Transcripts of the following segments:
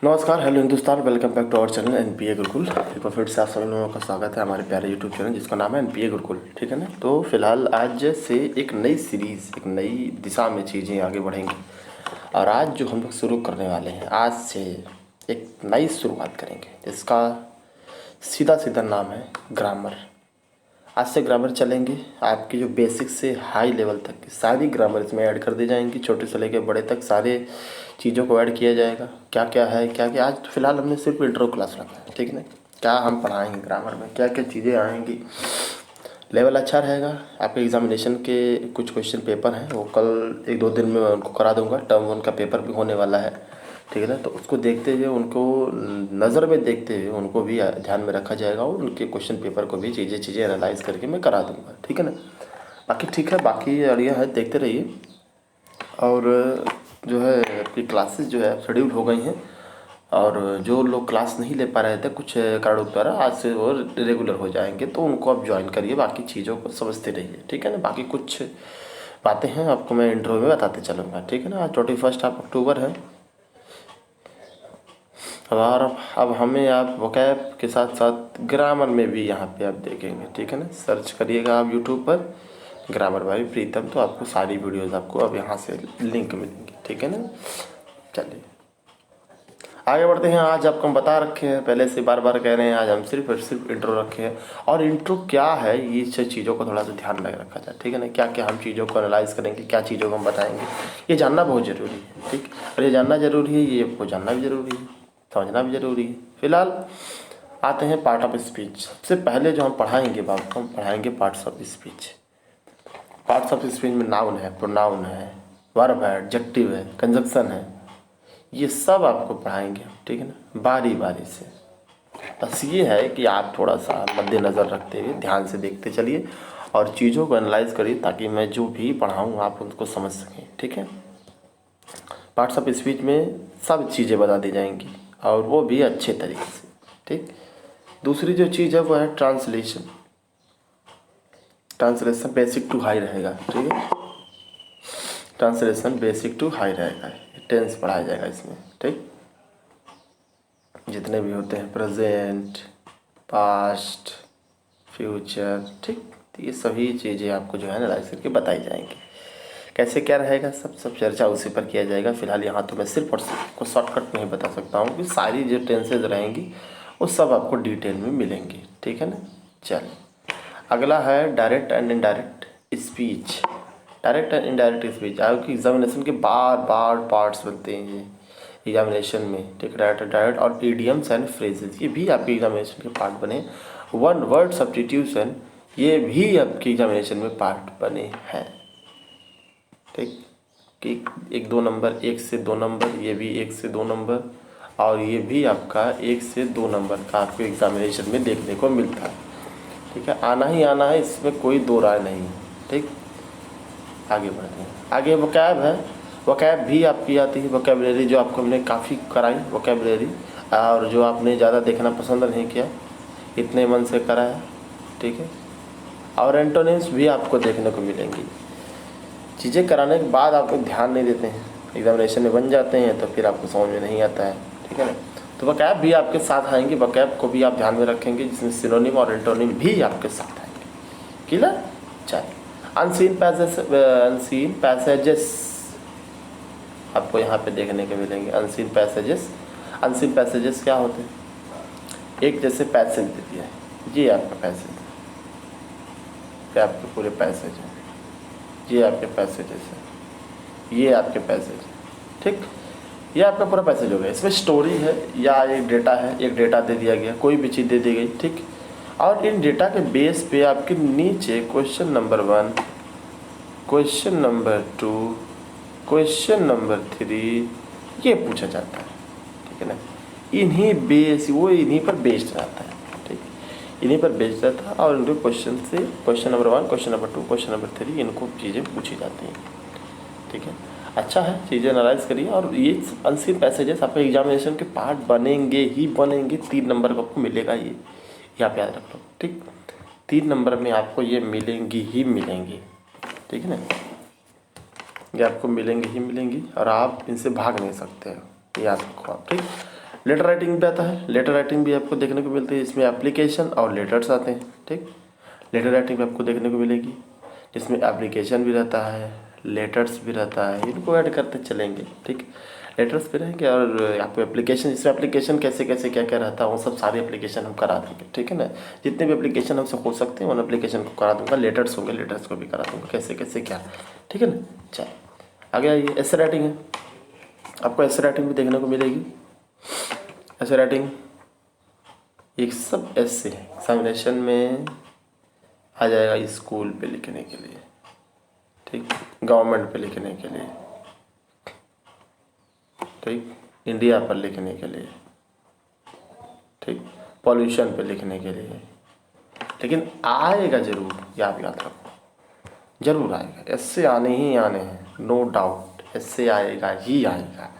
नमस्कार, hello Hindustan, welcome back to our channel NPA Gurukul. एक बार फिर से आप सभी लोगों का स्वागत है हमारे प्यारे यूट्यूब चैनल जिसका नाम है एनपीए गुरुकुल। ठीक है ना। तो फिलहाल आज से एक नई सीरीज़, एक नई दिशा में चीज़ें आगे बढ़ेंगी और आज जो हम लोग शुरू करने वाले हैं, आज से एक नई शुरुआत करेंगे जिसका सीधा सीधा नाम है ग्रामर। आज से ग्रामर चलेंगे। आपकी जो बेसिक से हाई लेवल तक की सारी ग्रामर इसमें ऐड कर दी जाएंगी। छोटे से लेकर बड़े तक सारे चीज़ों को ऐड किया जाएगा। क्या क्या है, क्या क्या आज फिलहाल हमने सिर्फ इंट्रो क्लास रखा है। ठीक है ना। क्या हम पढ़ाएंगे ग्रामर में, क्या क्या चीज़ें आएंगी। लेवल अच्छा रहेगा। आपके एग्जामिनेशन के कुछ क्वेश्चन पेपर हैं, वो कल एक दो दिन में मैं उनको करा दूंगा। टर्म 1 का पेपर भी होने वाला है। ठीक है ना। तो उसको देखते हुए, उनको नज़र में देखते हुए उनको भी ध्यान में रखा जाएगा और उनके क्वेश्चन पेपर को भी चीज़ें एनालाइज करके मैं करा दूंगा। ठीक है ना। बाकी ठीक है, बाकी आइडिया है, देखते रहिए। और जो है आपकी क्लासेस जो है शेड्यूल हो गई हैं और जो लोग क्लास नहीं ले पा रहे थे कुछ कारणों द्वारा, आज से वो रेगुलर हो जाएंगे, तो उनको आप ज्वाइन करिए। बाकी चीज़ों को समझते रहिए। ठीक है ना। बाकी कुछ बातें हैं आपको मैं इंट्रो में बताते चलूँगा। ठीक है ना। आज 21 अक्टूबर है और अब हमें आप वोकैब के साथ साथ ग्रामर में भी यहाँ पे आप देखेंगे। ठीक है ना। सर्च करिएगा आप यूट्यूब पर ग्रामर भाई प्रीतम, तो आपको सारी वीडियोस आपको अब यहाँ से लिंक मिलेंगी। ठीक है ना। चलिए आगे बढ़ते हैं। आज आपको हम बता रखे हैं, पहले से बार बार कह रहे हैं, आज हम सिर्फ और सिर्फ इंट्रो रखे हैं। और इंट्रो क्या है, ये सब चीज़ों को थोड़ा सा ध्यान में रखा जाए। ठीक है ना। क्या क्या हम चीज़ों को एनालाइज करेंगे, क्या चीज़ों को हम बताएंगे, ये जानना बहुत ज़रूरी है। ठीक। और ये जानना ज़रूरी है, ये आपको जानना भी ज़रूरी है, समझना भी ज़रूरी है। फिलहाल आते हैं पार्ट ऑफ स्पीच। सबसे पहले जो हम पढ़ाएंगे बात, हम पढ़ाएंगे parts of speech. Parts of speech में नाउन है, प्रोनाउन है, वर्ब है, एडजेक्टिव है, कंजक्शन है, ये सब आपको पढ़ाएंगे। ठीक है ना। बारी बारी से। बस ये है कि आप थोड़ा सा मद्देनज़र रखते हुए ध्यान से देखते चलिए और चीज़ों को एनालाइज करिए ताकि मैं जो भी पढ़ाऊँ आप उनको समझ सकें। ठीक है। पार्ट्स ऑफ स्पीच में सब चीज़ें बता दी जाएंगी और वो भी अच्छे तरीके से। ठीक। दूसरी जो चीज़ है वो है translation. Translation basic to high रहेगा। ठीक है। ट्रांसलेशन बेसिक टू हाई रहेगा, टेंस पढ़ाया जाएगा इसमें। ठीक। जितने भी होते हैं प्रेजेंट, पास्ट, फ्यूचर। ठीक। तो ये सभी चीज़ें आपको जो है एनालाइज करके बताई जाएंगी। कैसे क्या रहेगा, सब चर्चा उसी पर किया जाएगा। फिलहाल यहाँ तो मैं सिर्फ और सिर्फ को शॉर्टकट में ही बता सकता हूँ कि सारी जो टेंसेज रहेंगी वो सब आपको डिटेल में मिलेंगी। ठीक है ना। चलिए अगला है direct and indirect speech. Direct and indirect speech आपकी एग्जामिनेशन के बार बार पार्ट्स बनते हैं ये एग्जामिनेशन में। ठीक। डायरेक्ट और इडियम्स एंड फ्रेजेस, ये भी आपके एग्जामिनेशन के पार्ट बने। वन वर्ड सब्स्टिट्यूशन, ये भी आपके एग्जामिनेशन में पार्ट बने हैं। ठीक। कि 1-2 नंबर, 1 से 2 नंबर, ये भी 1 से 2 नंबर और ये भी आपका 1 से 2 नंबर का आपको एग्जामिनेशन में देखने को मिलता है। ठीक है। आना ही आना है, इसमें कोई दो राय नहीं। ठीक। आगे बढ़ते हैं। आगे वोकैब है। वोकैब भी आपकी आती है, वोकैबलरी जो आपको हमने काफ़ी कराई वोकैबलरी, और जो आपने ज़्यादा देखना पसंद नहीं किया, इतने मन से कराया। ठीक है। और एंटोनिम्स भी आपको देखने को मिलेंगी। चीज़ें कराने के बाद आपको ध्यान नहीं देते हैं, एग्जामिनेशन में बन जाते हैं तो फिर आपको समझ में नहीं आता है। ठीक है ना। तो वोकैब भी आपके साथ आएंगे, वोकैब को भी आप ध्यान में रखेंगे जिसमें सिनोनिम और एंटोनिम भी आपके साथ आएंगे। क्लियर। चलिए अनसीन पैसेजेस आपको यहाँ पे देखने के मिलेंगे। अनसीन पैसेजेस क्या होते हैं, एक जैसे पैसेज दे दिया है, ये आपका पैसेज है, ये आपके पूरे पैसेज हैं, ये आपके पैसेजेस हैं, ये आपके पैसेज है। ठीक। ये आपका पूरा पैसेज हो गया। इसमें स्टोरी है या एक डेटा है, एक डेटा दे दिया गया, कोई भी चीज़ दे दी गई। ठीक। और इन डेटा के बेस पे आपके नीचे question number 1, question number 2, question number 3 ये पूछा जाता है। ठीक है ना। इन्हीं पर बेस्ड रहता है। ठीक। इन्हीं पर बेस्ड रहता है और इनके क्वेश्चन से question number 1, question number 2, question number 3 इनको चीज़ें पूछी जाती हैं। ठीक है। अच्छा है, चीज़ें एनालाइज करिए। और ये अनसीन पैसेजेस आपके एग्जामिनेशन के पार्ट बनेंगे ही बनेंगे। 3 नंबर का आपको मिलेगा, ये आप याद रख लो। ठीक। 3 नंबर में आपको ये मिलेंगी ही मिलेंगी। ठीक है ना। ये आपको मिलेंगी ही मिलेंगी और आप इनसे भाग नहीं सकते हो, याद रखो आप। ठीक। लेटर राइटिंग भी आता है। लेटर राइटिंग भी आपको देखने को मिलती है, इसमें एप्लीकेशन और लेटर्स आते हैं। ठीक, लेटर राइटिंग भी आपको देखने को मिलेगी, जिसमें एप्लीकेशन भी रहता है, लेटर्स भी रहता है, इनको ऐड करते चलेंगे। ठीक, लेटर्स भी रहेंगे और आपको एप्लीकेशन, इसमें एप्लीकेशन कैसे कैसे क्या क्या रहता है वो सब सारी एप्लीकेशन हम करा देंगे। ठीक है ना, जितने भी एप्लीकेशन हमसे हो सकते हैं उन एप्लीकेशन को करा दूंगा। लेटर्स होंगे, लेटर्स को भी करा दूंगा, कैसे कैसे क्या। ठीक है ना, चलिए आगे आइए। ऐसे राइटिंग है, आपको ऐसे राइटिंग भी देखने को मिलेगी। ऐसे राइटिंग एक सब ऐसे एग्जामिनेशन में आ जाएगा, स्कूल पे लिखने के लिए, ठीक, गवर्नमेंट पे लिखने के लिए, ठीक, इंडिया पर लिखने के लिए, ठीक, पॉल्यूशन पे लिखने के लिए। लेकिन आएगा जरूर, याद रखो, जरूर आएगा। ऐसे आने ही आने हैं, नो डाउट, ऐसे आएगा ही आएगा।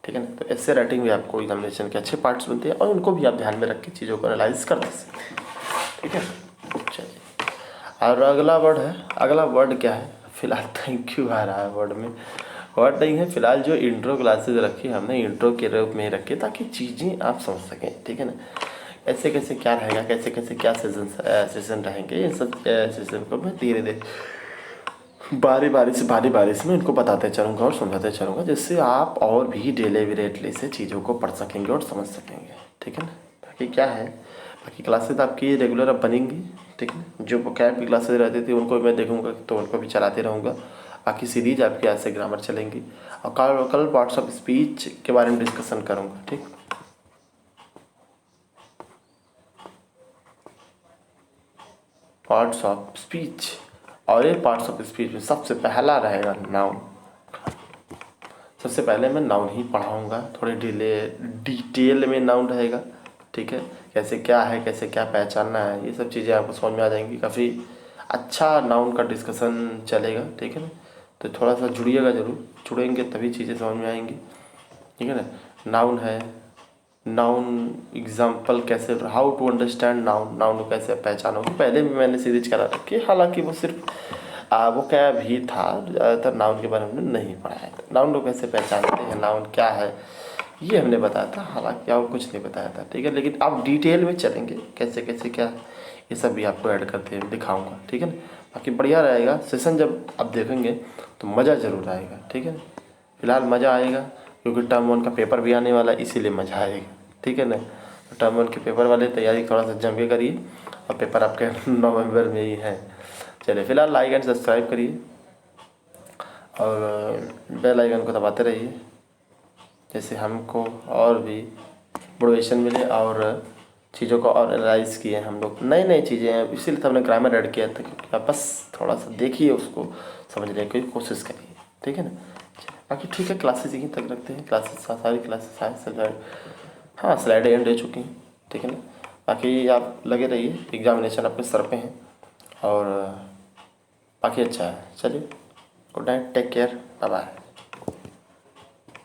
ठीक है ना, तो ऐसे राइटिंग भी आपको एग्जामिनेशन के अच्छे पार्ट्स बनते हैं और उनको भी आप ध्यान में रख के चीज़ों को एनालाइज कर सकते हैं। ठीक है, चलिए। और अगला वर्ड है, अगला वर्ड क्या है, फिलहाल थैंक यू आ रहा है वर्ड में, वर्ड नहीं है फिलहाल। जो इंट्रो क्लासेज रखी हमने, इंट्रो के रूप में रखे ताकि चीज़ें आप समझ सकें। ठीक है ना, ऐसे कैसे क्या रहेगा, कैसे कैसे क्या सेशन रहेंगे, इन सब सेशन को मैं धीरे धीरे बारी बारी से मैं इनको बताते चलूँगा और समझाते चलूँगा, जिससे आप और भी डेलीवरेटली से चीज़ों को पढ़ सकेंगे और समझ सकेंगे। ठीक है ना, बाकी क्या है, बाकी क्लासेस आपकी रेगुलर अब बनेंगी। ठीक है, जो कैब की क्लासेस रहती थी उनको मैं देखूँगा तो उनको भी चलाते रहूँगा। बाकी सीरीज आपकी ऐसे ग्रामर चलेंगी और कल पार्ट्स ऑफ स्पीच के बारे में डिस्कशन करूँगा। ठीक, पार्ट्स ऑफ स्पीच, और ये पार्ट्स ऑफ स्पीच में सबसे पहला रहेगा नाउन। सबसे पहले मैं नाउन ही पढ़ाऊँगा, थोड़े डिटेल में नाउन रहेगा। ठीक है, कैसे क्या है, कैसे क्या पहचानना है, ये सब चीज़ें आपको समझ में आ जाएंगी। काफ़ी अच्छा नाउन का डिस्कशन चलेगा। ठीक है ना, तो थोड़ा सा जुड़िएगा जरूर, जुड़ेंगे तभी चीज़ें समझ में आएंगी। ठीक है ना, नाउन है, नाउन एग्जाम्पल कैसे, how to understand noun, noun को कैसे पहचानोगे, पहले भी मैंने सीरीज करा रखी है। हालांकि वो सिर्फ वो क्या भी था, ज़्यादातर नाउन के बारे में नहीं पढ़ाया था। नाउन को कैसे पहचानते हैं, नाउन क्या है, ये हमने बताया था, हालांकि और कुछ नहीं बताया था। ठीक है, लेकिन आप डिटेल में चलेंगे कैसे कैसे क्या, ये सब भी आपको ऐड करते हुए दिखाऊंगा। ठीक है ना, बाकी बढ़िया रहेगा सेशन, जब आप देखेंगे तो मज़ा ज़रूर आएगा। ठीक है, फिलहाल मज़ा आएगा क्योंकि टर्म 1 का पेपर भी आने वाला है, इसीलिए मज़ा आएगा। ठीक है ना, तो टर्म 1 के पेपर वाले तैयारी थोड़ा सा जम के करिए, और पेपर आपके नवंबर में ही है। चलिए, फिलहाल लाइक एंड सब्सक्राइब करिए और बेल आइकन को दबाते रहिए, जैसे हमको और भी मोटिवेशन मिले और चीज़ों को और एनालाइज किए हम लोग, नई नई चीज़ें हैं, इसीलिए तो हमने ग्रामर ऐड किया था, क्योंकि आप बस थोड़ा सा देखिए, उसको समझने की कोशिश करिए। ठीक है ना, बाकी ठीक है, क्लासेस यहीं तक रखते हैं। क्लासेस सारी क्लासेस स्लाइड, हाँ स्लाइडें एंड हो चुकी हैं। ठीक है ना, बाकी आप लगे रहिए, एग्जामिनेशन आपके सर पे हैं और बाकी अच्छा है। चलिए, good night, take care, bye bye.